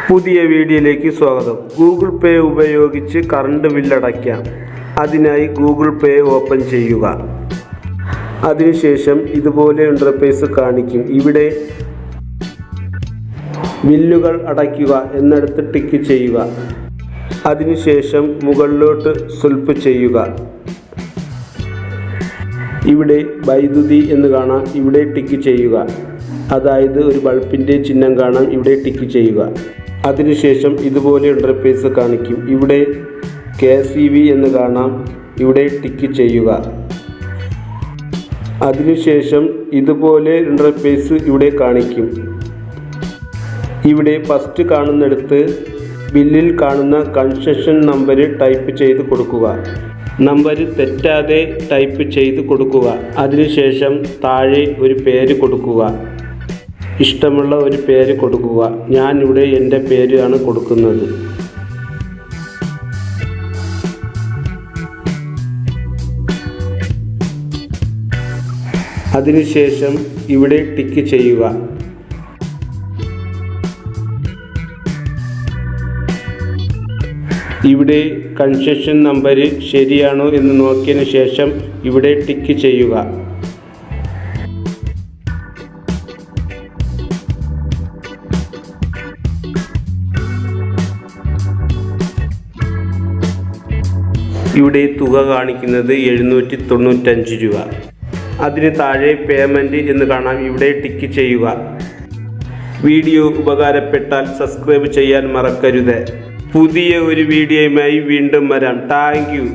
പുതിയ വീഡിയോയിലേക്ക് സ്വാഗതം. ഗൂഗിൾ പേ ഉപയോഗിച്ച് കറണ്ട് ബില്ലടയ്ക്കാം. അതിനായി ഗൂഗിൾ പേ ഓപ്പൺ ചെയ്യുക. അതിനുശേഷം ഇതുപോലെ ഇൻ്റർഫേസ് കാണിക്കും. ഇവിടെ ബില്ലുകൾ അടയ്ക്കുക എന്നിടത്ത് ടിക്ക് ചെയ്യുക. അതിനുശേഷം മുകളിലോട്ട് സ്വൈപ്പ് ചെയ്യുക. ഇവിടെ വൈദ്യുതി എന്ന് കാണാം. ഇവിടെ ടിക്ക് ചെയ്യുക. അതായത് ഒരു ബൾബിൻ്റെ ചിഹ്നം കാണാം. ഇവിടെ ടിക്ക് ചെയ്യുക. അതിനുശേഷം ഇതുപോലെ ഇൻ്റർഫേസ് കാണിക്കും. ഇവിടെ KCB എന്ന് കാണാം. ഇവിടെ ടിക്ക് ചെയ്യുക. അതിനുശേഷം ഇതുപോലെ ഇൻ്റർഫേസ് ഇവിടെ കാണിക്കും. ഇവിടെ ഫസ്റ്റ് കാണുന്നിടത്ത് ബില്ലിൽ കാണുന്ന കൺസെഷൻ നമ്പർ ടൈപ്പ് ചെയ്ത് കൊടുക്കുക. നമ്പർ തെറ്റാതെ ടൈപ്പ് ചെയ്ത് കൊടുക്കുക. അതിനുശേഷം താഴെ ഒരു പേര് കൊടുക്കുക. ഇഷ്ടമുള്ള ഒരു പേര് കൊടുക്കുക. ഞാനിവിടെ എൻ്റെ പേരാണ് കൊടുക്കുന്നത്. അതിനുശേഷം ഇവിടെ ടിക്ക് ചെയ്യുക. ഇവിടെ കൺസെഷൻ നമ്പർ ശരിയാണോ എന്ന് നോക്കിയതിന് ശേഷം ഇവിടെ ടിക്ക് ചെയ്യുക. ഇവിടെ തുക കാണിക്കുന്നത് 795 രൂപ. അതിന് താഴെ പേയ്മെൻറ്റ് എന്ന് കാണാം. ഇവിടെ ടിക്ക് ചെയ്യുക. വീഡിയോ ഉപകാരപ്പെട്ടാൽ സബ്സ്ക്രൈബ് ചെയ്യാൻ മറക്കരുത്. പുതിയ ഒരു വീഡിയോയുമായി വീണ്ടും വരാം. Thank you.